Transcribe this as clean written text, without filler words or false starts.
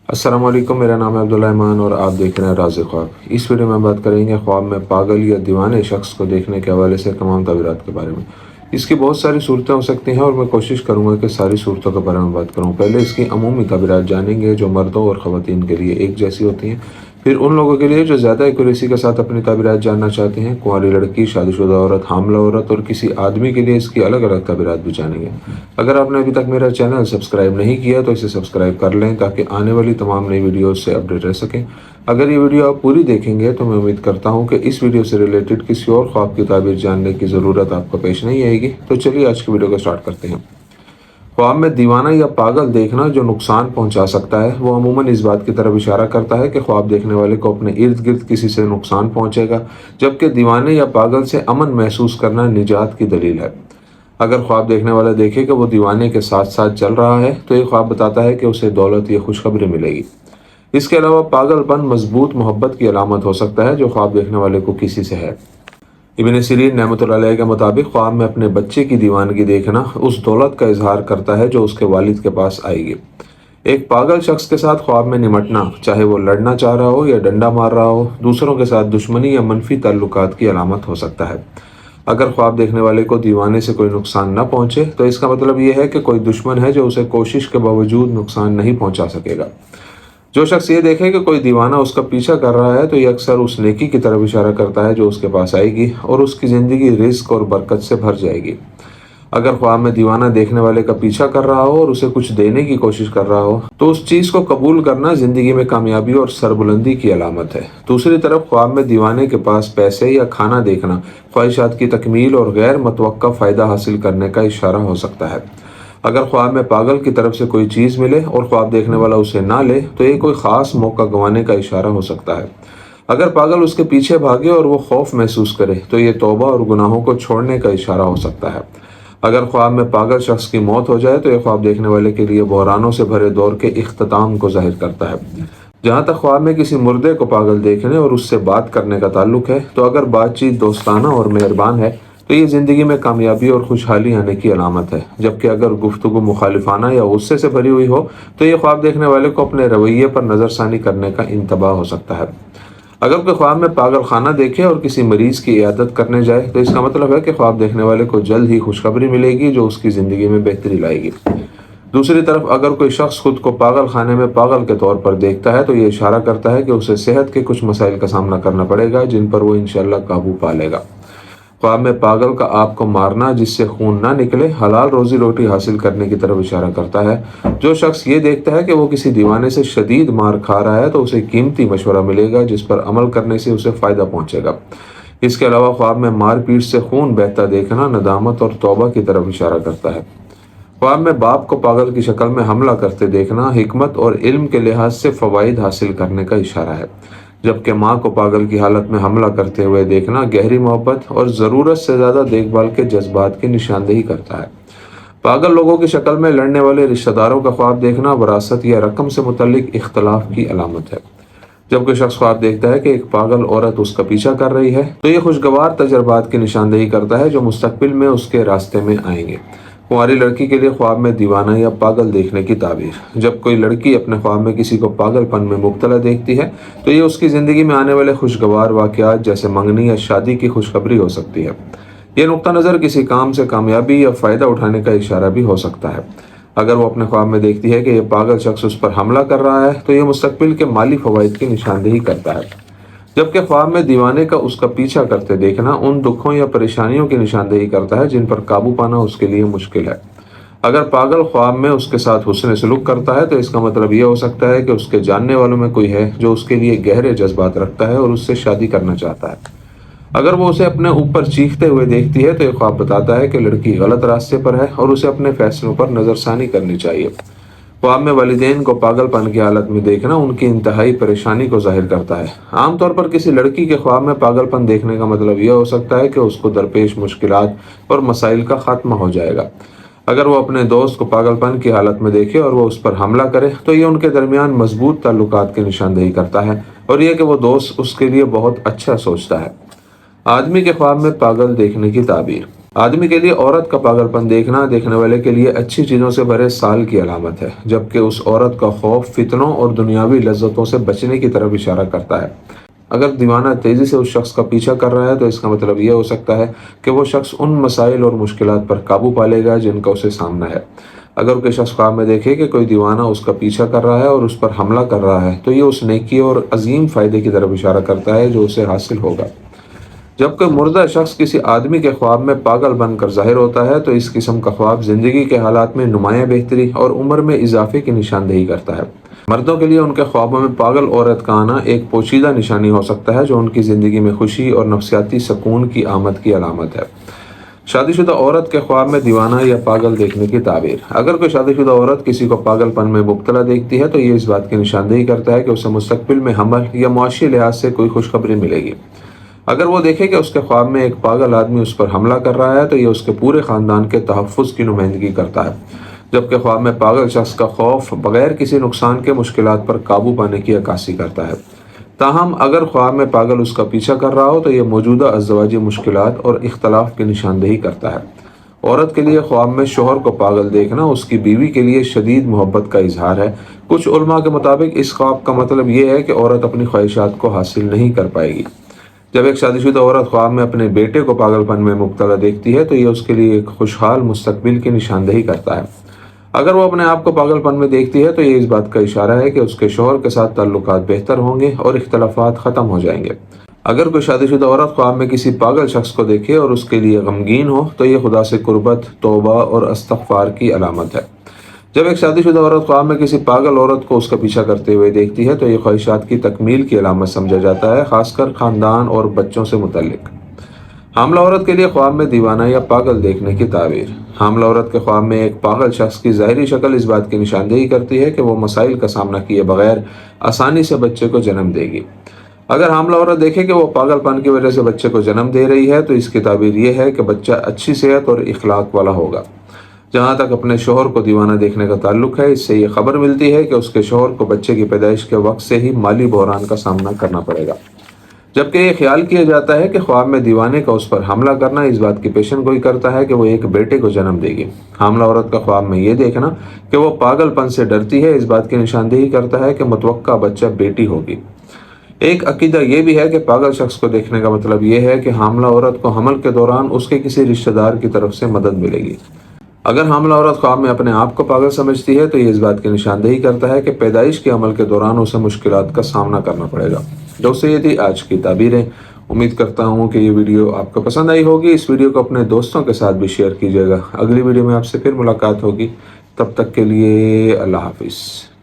अस्सलाम वालेकुम। मेरा नाम है अब्दुल्ला ईमान और आप देख रहे हैं राज़ ख्वाब। इस वीडियो में बात करेंगे ख्वाब में पागल या दीवाने शख्स को देखने के हवाले से तमाम तबीरात के बारे में। इसकी बहुत सारी सूरतें हो सकती हैं और मैं कोशिश करूंगा कि सारी सूरतों के बारे में बात करूं। पहले इसकी अमूमी तबीरात जानेंगे जो मर्दों और ख़वातीन के लिए एक जैसी होती हैं। फिर उन लोगों के लिए जो ज़्यादा एक्यूरेसी के साथ अपनी तबीरात जानना चाहते हैं, कुंवारी लड़की, शादीशुदा औरत, हामला औरत और किसी आदमी के लिए इसकी अलग अलग तबीरात भी जानेंगे। अगर आपने अभी तक मेरा चैनल सब्सक्राइब नहीं किया तो इसे सब्सक्राइब कर लें ताकि आने वाली तमाम नई वीडियोस से अपडेट रह सकें। अगर ये वीडियो आप पूरी देखेंगे तो मैं उम्मीद करता हूँ कि इस वीडियो से रिलेटेड किसी और ख्वाब की ताबीर जानने की ज़रूरत आपको पेश नहीं आएगी। तो चलिए आज की वीडियो को स्टार्ट करते हैं। ख्वाब में दीवाना या पागल देखना जो नुकसान पहुंचा सकता है वो अमूमन इस बात की तरफ इशारा करता है कि ख्वाब देखने वाले को अपने इर्द गिर्द किसी से नुकसान पहुंचेगा, जबकि दीवाने या पागल से अमन महसूस करना निजात की दलील है। अगर ख्वाब देखने वाला देखे कि वो दीवाने के साथ साथ चल रहा है तो ये ख्वाब बताता है कि उसे दौलत या खुशखबरी मिलेगी। इसके अलावा पागलपन मजबूत मोहब्बत की अलामत हो सकता है जो ख्वाब देखने वाले को किसी से है। इब्न सीरीन रहमतुल्लाह अलैह के मुताबिक ख्वाब में अपने बच्चे की दीवानगी देखना उस दौलत का इजहार करता है जो उसके वालिद के पास आएगी। एक पागल शख्स के साथ ख्वाब में निमटना, चाहे वो लड़ना चाह रहा हो या डंडा मार रहा हो, दूसरों के साथ दुश्मनी या मनफी ताल्लुकात की अलामत हो सकता है। अगर ख्वाब देखने वाले को दीवाने से कोई नुकसान न पहुंचे तो इसका मतलब यह है कि कोई दुश्मन है जो उसे कोशिश के बावजूद नुकसान नहीं पहुंचा सकेगा। जो शख्स ये देखे कि कोई दीवाना उसका पीछा कर रहा है तो ये अक्सर उस नेकी की तरफ इशारा करता है जो उसके पास आएगी और उसकी ज़िंदगी रिस्क और बरकत से भर जाएगी। अगर ख्वाब में दीवाना देखने वाले का पीछा कर रहा हो और उसे कुछ देने की कोशिश कर रहा हो तो उस चीज़ को कबूल करना ज़िंदगी में कामयाबी और सरबुलंदी की अलामत है। दूसरी तरफ ख्वाब में दीवाने के पास पैसे या खाना देखना ख्वाहिशात की तकमील और गैर मुतवक्का फ़ायदा हासिल करने का इशारा हो सकता है। अगर ख्वाब में पागल की तरफ से कोई चीज़ मिले और ख्वाब देखने वाला उसे ना ले तो ये कोई ख़ास मौका गंवाने का इशारा हो सकता है। अगर पागल उसके पीछे भागे और वो खौफ महसूस करे तो ये तौबा और गुनाहों को छोड़ने का इशारा हो सकता है। अगर ख्वाब में पागल शख्स की मौत हो जाए तो ये ख्वाब देखने वाले के लिए बहरानों से भरे दौर के इख्तिताम को जाहिर करता है। जहाँ तक ख्वाब में किसी मुर्दे को पागल देखने और उससे बात करने का ताल्लुक है तो अगर बातचीत दोस्ताना और मेहरबान है तो ये ज़िंदगी में कामयाबी और खुशहाली आने की अलामत है, जबकि अगर गुफ्तगू मुखालिफाना या गुस्से से भरी हुई हो तो ये ख्वाब देखने वाले को अपने रवैये पर नज़रसानी करने का इंतबाह हो सकता है। अगर कोई ख्वाब में पागल खाना देखे और किसी मरीज़ की इयादत करने जाए तो इसका मतलब है कि ख्वाब देखने वाले को जल्द ही खुशखबरी मिलेगी जो उसकी ज़िंदगी में बेहतरी लाएगी। दूसरी तरफ अगर कोई शख्स खुद को पागल खाने में पागल के तौर पर देखता है तो ये इशारा करता है कि उसे सेहत के कुछ मसाइल का सामना करना पड़ेगा जिन पर वो इंशाअल्लाह काबू पा लेगा। ख्वाब में पागल का आपको मारना जिससे खून ना निकले हलाल रोजी रोटी हासिल करने की तरफ इशारा करता है। जो शख्स ये देखता है कि वो किसी दीवाने से शदीद मार खा रहा है तो उसे कीमती मशवरा मिलेगा जिस पर अमल करने से उसे फ़ायदा पहुंचेगा। इसके अलावा ख्वाब में मार पीट से खून बहता देखना नदामत और तौबा की तरफ इशारा करता है। ख्वाब में बाप को पागल की शक्ल में हमला करते देखना हिकमत और इल्म के लिहाज से फ़वाइद हासिल करने का इशारा है, जबकि माँ को पागल की हालत में हमला करते हुए देखना गहरी मोहब्बत और ज़रूरत से ज़्यादा देखभाल के जज्बात की निशानदेही करता है। पागल लोगों की शक्ल में लड़ने वाले रिश्तेदारों का ख्वाब देखना वरासत या रकम से मुतल्लिक इख्तलाफ की अलामत है। जब कोई शख्स ख्वाब देखता है कि एक पागल औरत उसका पीछा कर रही है तो ये खुशगवार तजर्बात की निशानदेही करता है जो मुस्तकबिल में उसके रास्ते में आएंगे। कुंवारी लड़की के लिए ख्वाब में दीवाना या पागल देखने की ताबीर। जब कोई लड़की अपने ख्वाब में किसी को पागलपन में मुब्तला देखती है तो ये उसकी ज़िंदगी में आने वाले खुशगवार वाक़यात जैसे मंगनी या शादी की खुशखबरी हो सकती है। ये नुक्ता नज़र किसी काम से कामयाबी या फ़ायदा उठाने का इशारा भी हो सकता है। अगर वो अपने ख्वाब में देखती है कि यह पागल शख्स उस पर हमला कर रहा है तो ये मुस्तकबिल के माली फ़वाइद की निशानदेही करता है, जबकि ख्वाब में दीवाने का उसका पीछा करते देखना उन दुखों या परेशानियों की निशानदेही करता है जिन पर काबू पाना उसके लिए मुश्किल है। अगर पागल ख्वाब में उसके साथ हुस्न सलूक करता है तो इसका मतलब यह हो सकता है कि उसके जानने वालों में कोई है जो उसके लिए गहरे जज्बात रखता है और उससे शादी करना चाहता है। अगर वो उसे अपने ऊपर चीखते हुए देखती है तो यह ख्वाब बताता है कि लड़की गलत रास्ते पर है और उसे अपने फैसलों पर नज़रसानी करनी चाहिए। ख्वाब में वालिदैन को पागलपन की हालत में देखना उनकी इंतहाई परेशानी को जाहिर करता है। आमतौर पर किसी लड़की के ख्वाब में पागलपन देखने का मतलब यह हो सकता है कि उसको दरपेश मुश्किलात और मसाइल का खात्मा हो जाएगा। अगर वो अपने दोस्त को पागलपन की हालत में देखे और वो उस पर हमला करे तो ये उनके दरमियान मजबूत ताल्लुकात की निशानदेही करता है और यह कि वो दोस्त उसके लिए बहुत अच्छा सोचता है। आदमी के ख्वाब में पागल देखने की ताबीर। آدمی کے لیے عورت کا پاگل پن دیکھنا دیکھنے والے کے لیے اچھی چیزوں سے بھرے سال کی علامت ہے، جبکہ اس عورت کا خوف فتنوں اور دنیاوی لذتوں سے بچنے کی طرف اشارہ کرتا ہے۔ اگر دیوانہ تیزی سے اس شخص کا پیچھا کر رہا ہے تو اس کا مطلب یہ ہو سکتا ہے کہ وہ شخص ان مسائل اور مشکلات پر قابو پا لے گا جن کا اسے سامنا ہے۔ اگر کوئی شخص خواب میں دیکھے کہ کوئی دیوانہ اس کا پیچھا کر رہا ہے اور اس پر حملہ کر رہا ہے تو یہ اس نیکی اور عظیم فائدے کی طرف اشارہ کرتا ہے جو اسے حاصل ہوگا۔ جب کوئی مردہ شخص کسی آدمی کے خواب میں پاگل بن کر ظاہر ہوتا ہے تو اس قسم کا خواب زندگی کے حالات میں نمایاں بہتری اور عمر میں اضافے کی نشاندہی کرتا ہے۔ مردوں کے لیے ان کے خوابوں میں پاگل عورت کا آنا ایک پوشیدہ نشانی ہو سکتا ہے جو ان کی زندگی میں خوشی اور نفسیاتی سکون کی آمد کی علامت ہے۔ شادی شدہ عورت کے خواب میں دیوانہ یا پاگل دیکھنے کی تعبیر۔ اگر کوئی شادی شدہ عورت کسی کو پاگل پن میں مبتلا دیکھتی ہے تو یہ اس بات کی نشاندہی کرتا ہے کہ اسے مستقبل میں حمل یا معاشی لحاظ سے کوئی خوشخبری ملے گی۔ اگر وہ دیکھے کہ اس کے خواب میں ایک پاگل آدمی اس پر حملہ کر رہا ہے تو یہ اس کے پورے خاندان کے تحفظ کی نمائندگی کرتا ہے، جبکہ خواب میں پاگل شخص کا خوف بغیر کسی نقصان کے مشکلات پر قابو پانے کی عکاسی کرتا ہے۔ تاہم اگر خواب میں پاگل اس کا پیچھا کر رہا ہو تو یہ موجودہ ازدواجی مشکلات اور اختلاف کی نشاندہی کرتا ہے۔ عورت کے لیے خواب میں شوہر کو پاگل دیکھنا اس کی بیوی کے لیے شدید محبت کا اظہار ہے۔ کچھ علماء کے مطابق اس خواب کا مطلب یہ ہے کہ عورت اپنی خواہشات کو حاصل نہیں کر پائے گی۔ جب ایک شادی شدہ عورت خواب میں اپنے بیٹے کو پاگل پن میں مبتلا دیکھتی ہے تو یہ اس کے لیے ایک خوشحال مستقبل کی نشاندہی کرتا ہے۔ اگر وہ اپنے آپ کو پاگل پن میں دیکھتی ہے تو یہ اس بات کا اشارہ ہے کہ اس کے شوہر کے ساتھ تعلقات بہتر ہوں گے اور اختلافات ختم ہو جائیں گے۔ اگر کوئی شادی شدہ عورت خواب میں کسی پاگل شخص کو دیکھے اور اس کے لیے غمگین ہو تو یہ خدا سے قربت، توبہ اور استغفار کی علامت ہے۔ جب ایک شادی شدہ عورت خواب میں کسی پاگل عورت کو اس کا پیچھا کرتے ہوئے دیکھتی ہے تو یہ خواہشات کی تکمیل کی علامت سمجھا جاتا ہے، خاص کر خاندان اور بچوں سے متعلق۔ حاملہ عورت کے لیے خواب میں دیوانہ یا پاگل دیکھنے کی تعبیر۔ حاملہ عورت کے خواب میں ایک پاگل شخص کی ظاہری شکل اس بات کی نشاندہی کرتی ہے کہ وہ مسائل کا سامنا کیے بغیر آسانی سے بچے کو جنم دے گی۔ اگر حاملہ عورت دیکھے کہ وہ پاگل پن کی وجہ سے بچے کو جنم دے رہی ہے تو اس کی تعبیر یہ ہے کہ بچہ اچھی صحت اور اخلاق والا ہوگا۔ جہاں تک اپنے شوہر کو دیوانہ دیکھنے کا تعلق ہے، اس سے یہ خبر ملتی ہے کہ اس کے شوہر کو بچے کی پیدائش کے وقت سے ہی مالی بحران کا سامنا کرنا پڑے گا، جبکہ یہ خیال کیا جاتا ہے کہ خواب میں دیوانے کا اس پر حملہ کرنا اس بات کی پیشن گوئی کرتا ہے کہ وہ ایک بیٹے کو جنم دے گی۔ حاملہ عورت کا خواب میں یہ دیکھنا کہ وہ پاگل پن سے ڈرتی ہے اس بات کی نشاندہی کرتا ہے کہ متوقع بچہ بیٹی ہوگی۔ ایک عقیدہ یہ بھی ہے کہ پاگل شخص کو دیکھنے کا مطلب یہ ہے کہ حاملہ عورت کو حمل کے دوران اس کے کسی رشتہ دار کی طرف سے مدد ملے گی۔ اگر حاملہ عورت خواب میں اپنے آپ کو پاگل سمجھتی ہے تو یہ اس بات کی نشاندہی کرتا ہے کہ پیدائش کے عمل کے دوران اسے مشکلات کا سامنا کرنا پڑے گا۔ دوستو، یہ تھی آج کی تعبیریں۔ امید کرتا ہوں کہ یہ ویڈیو آپ کو پسند آئی ہوگی۔ اس ویڈیو کو اپنے دوستوں کے ساتھ بھی شیئر کیجیے گا۔ اگلی ویڈیو میں آپ سے پھر ملاقات ہوگی، تب تک کے لیے اللہ حافظ۔